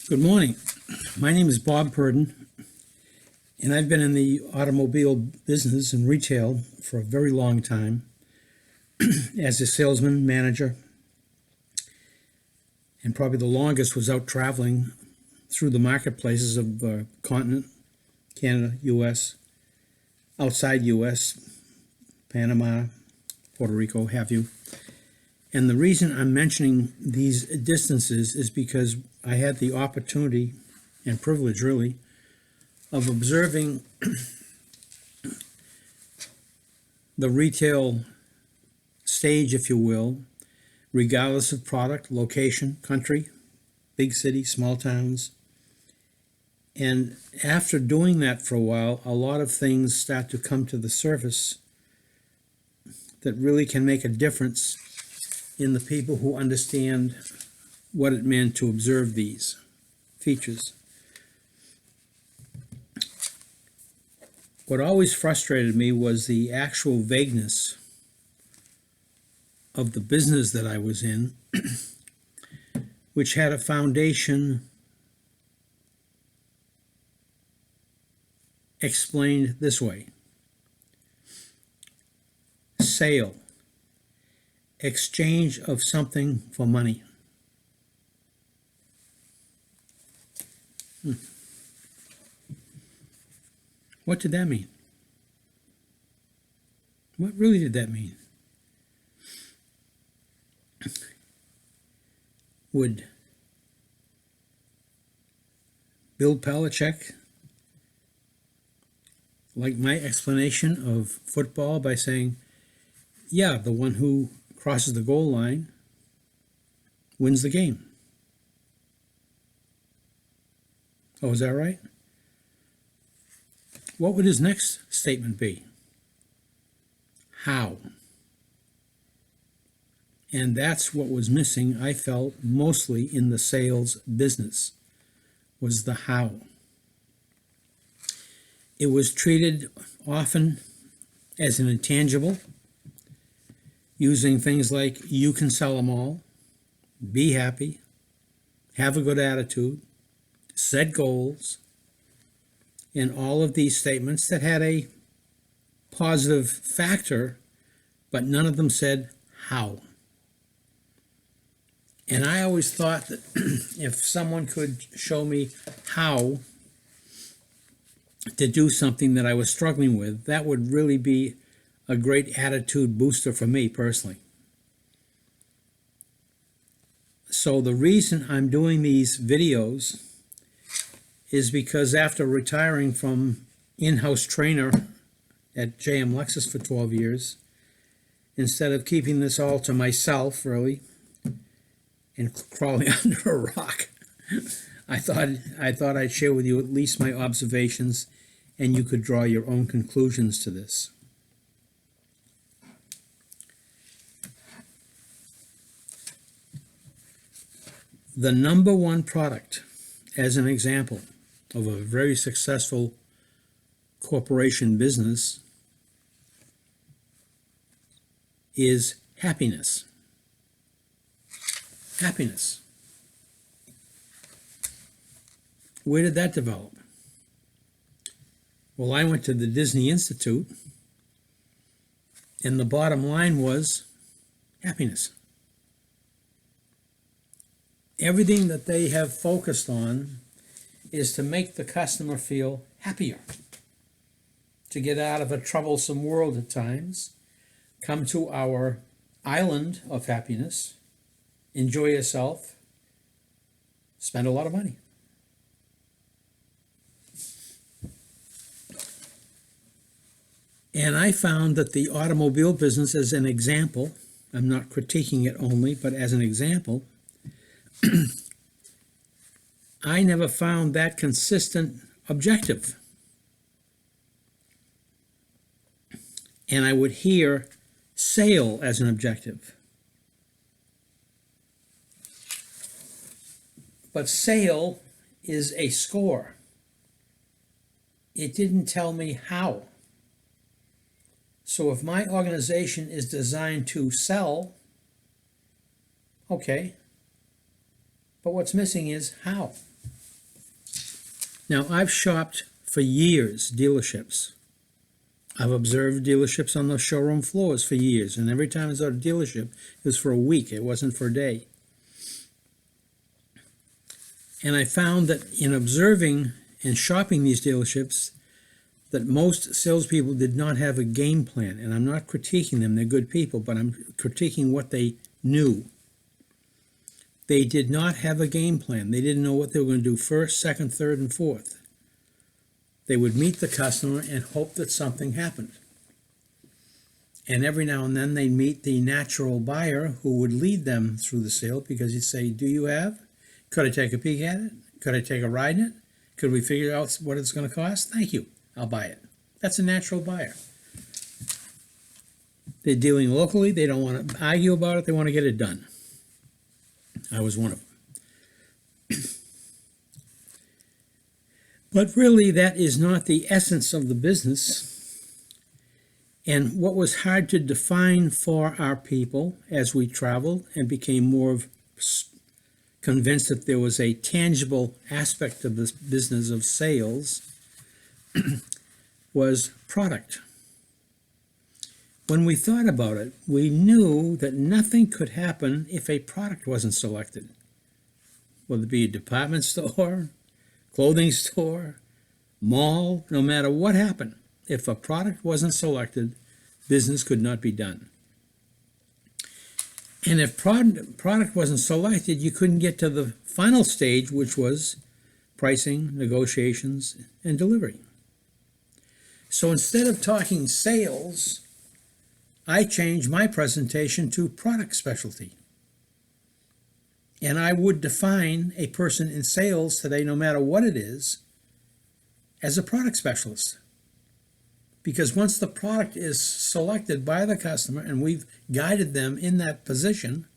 Good morning. My name is Bob Purdon, and I've been in the automobile business and retail for a very long time as a salesman, manager, and probably the longest was out traveling through the marketplaces of the continent, Canada, U.S., outside U.S., Panama, Puerto Rico, have you. And the reason I'm mentioning these distances is because I had the opportunity and privilege, really, of observing the retail stage, if you will, regardless of product, location, country, big city, small towns. And after doing that for a while, a lot of things start to come to the surface that really can make a difference in the people who understand what it meant to observe these features. What always frustrated me was the actual vagueness of the business that I was in, which had a foundation explained this way: sale, exchange of something for money. What did that mean? What really did that mean? Would Bill Belichick like my explanation of football by saying, yeah, the one who crosses the goal line wins the game? Oh, is that right? What would his next statement be? How? And that's what was missing, I felt, mostly in the sales business, was the how. It was treated often as an intangible, using things like, you can sell them all, be happy, have a good attitude, set goals, and all of these statements that had a positive factor, but none of them said how. And I always thought that if someone could show me how to do something that I was struggling with, that would really be a great attitude booster for me personally. So the reason I'm doing these videos is because after retiring from in-house trainer at JM Lexus for 12 years, instead of keeping this all to myself, really, and crawling under a rock, I thought I'd share with you at least my observations, and you could draw your own conclusions to this. The number one product, as an example of a very successful corporation business, is happiness. Happiness. Where did that develop? Well, I went to the Disney Institute, and the bottom line was happiness. Everything that they have focused on is to make the customer feel happier, to get out of a troublesome world at times, come to our island of happiness, enjoy yourself, spend a lot of money. And I found that the automobile business, as an example, I'm not critiquing it only, but as an example, I never found that consistent objective. And I would hear sale as an objective. But sale is a score. It didn't tell me how. So if my organization is designed to sell, okay, but what's missing is how. Now, I've shopped for years dealerships. I've observed dealerships on the showroom floors for years, and every time I was at a dealership, it was for a week. It wasn't for a day. And I found that in observing and shopping these dealerships, that most salespeople did not have a game plan. And I'm not critiquing them, they're good people, but I'm critiquing what they knew. They did not have a game plan. They didn't know what they were going to do first, second, third, and fourth. They would meet the customer and hope that something happened. And every now and then they'd meet the natural buyer who would lead them through the sale, because he'd say, do you have? Could I take a peek at it? Could I take a ride in it? Could we figure out what it's going to cost? Thank you. I'll buy it. That's a natural buyer. They're dealing locally. They don't want to argue about it. They want to get it done. I was one of them. But really, that is not the essence of the business. And what was hard to define for our people as we traveled and became more convinced that there was a tangible aspect of this business of sales was product. When we thought about it, we knew that nothing could happen if a product wasn't selected. Whether it be a department store, clothing store, mall, no matter what happened, if a product wasn't selected, business could not be done. And if product wasn't selected, you couldn't get to the final stage, which was pricing, negotiations, and delivery. So instead of talking sales, I changed my presentation to product specialty. And I would define a person in sales today, no matter what it is, as a product specialist. Because once the product is selected by the customer and we've guided them in that position,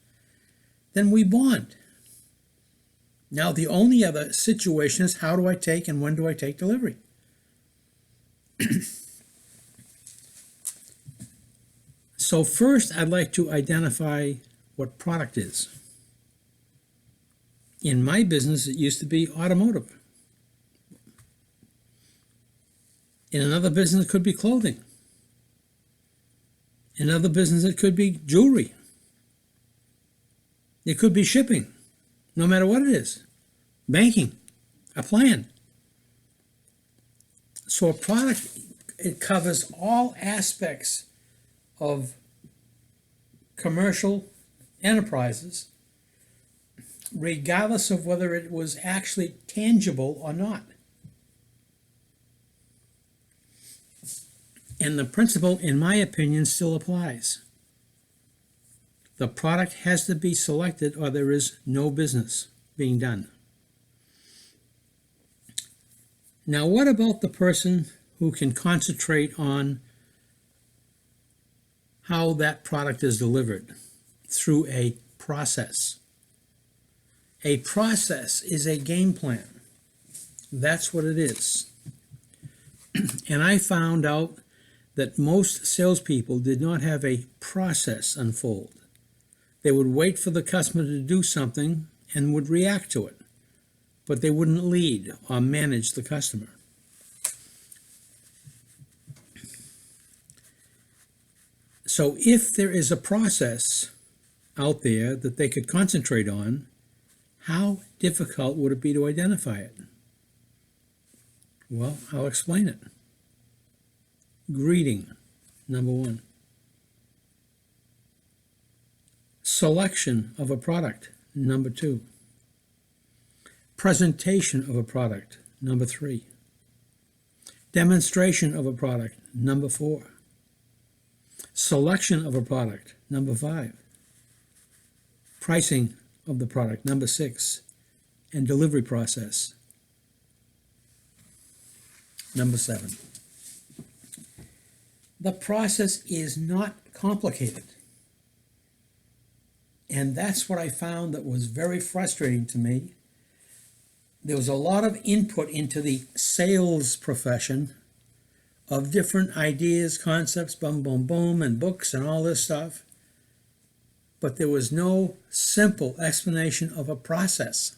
then we bond. Now, the only other situation is, how do I take and when do I take delivery? So first, I'd like to identify what product is. In my business, it used to be automotive. In another business, it could be clothing. In another business, it could be jewelry. It could be shipping, no matter what it is. Banking, a plan. So a product, it covers all aspects of commercial enterprises, regardless of whether it was actually tangible or not. And the principle, in my opinion, still applies. The product has to be selected or there is no business being done. Now, what about the person who can concentrate on how that product is delivered through a process? A process is a game plan. That's what it is. And I found out that most salespeople did not have a process unfold. They would wait for the customer to do something and would react to it, but they wouldn't lead or manage the customer. So if there is a process out there that they could concentrate on, how difficult would it be to identify it? Well, I'll explain it. Greeting, number one. Selection of a product, number two. Presentation of a product, number three. Demonstration of a product, number four. Selection of a product, number five. Pricing of the product, number six. And delivery process, number seven. The process is not complicated. And that's what I found that was very frustrating to me. There was a lot of input into the sales profession of different ideas, concepts, boom, boom, boom, and books and all this stuff. But there was no simple explanation of a process.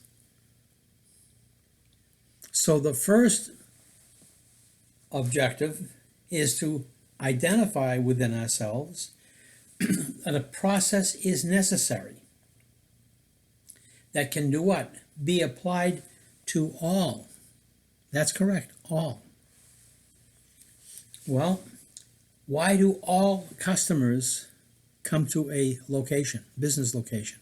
So the first objective is to identify within ourselves that a process is necessary that can do what? Be applied to all. That's correct, all. Well, why do all customers come to a location, business location?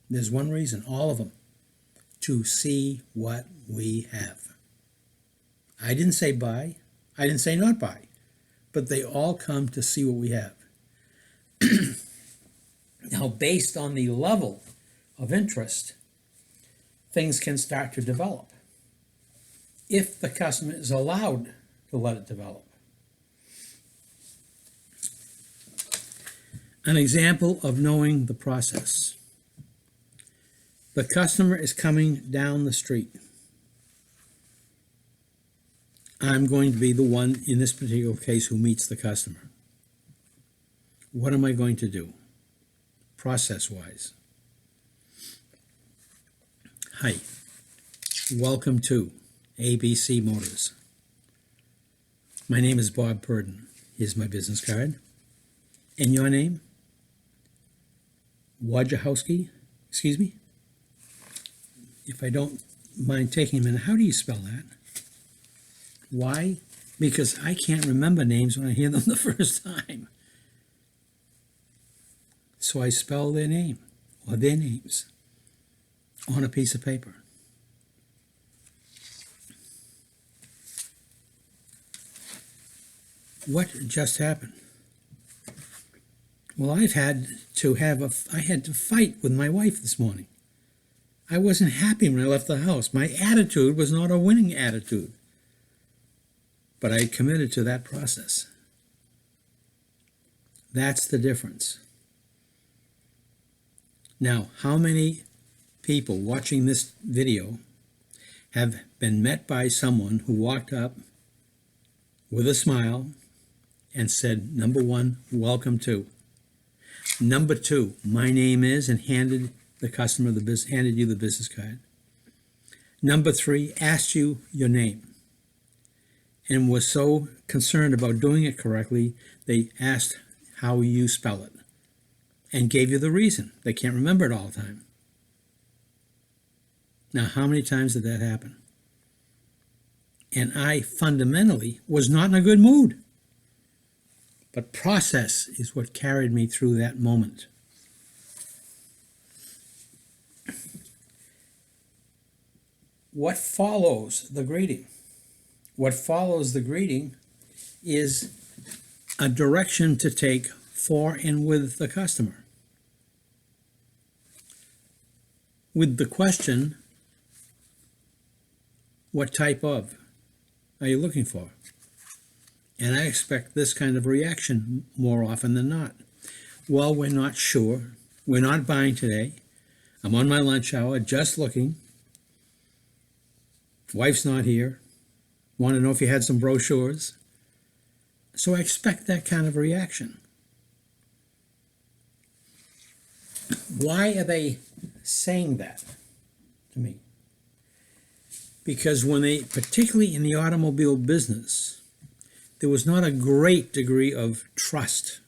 There's one reason, all of them, to see what we have. I didn't say buy, I didn't say not buy, but they all come to see what we have. Now, based on the level of interest, things can start to develop if the customer is allowed to let it develop. An example of knowing the process. The customer is coming down the street. I'm going to be the one in this particular case who meets the customer. What am I going to do, process-wise? Hi, welcome to ABC Motors. My name is Bob Purdon. Here's my business card. And your name? Wojciechowski? Excuse me? If I don't mind taking a minute, how do you spell that? Why? Because I can't remember names when I hear them the first time. So I spell their name, or their names, on a piece of paper. What just happened? Well, I had to fight with my wife this morning. I wasn't happy when I left the house. My attitude was not a winning attitude. But I committed to that process. That's the difference. Now, how many people watching this video have been met by someone who walked up with a smile and said, number one, welcome to. Number two, my name is, and handed the customer handed you the business card. Number three, asked you your name and was so concerned about doing it correctly, they asked how you spell it and gave you the reason. They can't remember it all the time. Now, how many times did that happen? And I fundamentally was not in a good mood. But process is what carried me through that moment. What follows the greeting? What follows the greeting is a direction to take for and with the customer. With the question, what type of are you looking for? And I expect this kind of reaction more often than not. Well, we're not sure. We're not buying today. I'm on my lunch hour, just looking. Wife's not here. Want to know if you had some brochures? So I expect that kind of reaction. Why are they saying that to me? Because when they, particularly in the automobile business, there was not a great degree of trust.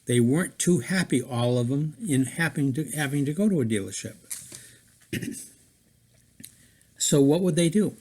They weren't too happy, all of them, in having to go to a dealership. So what would they do?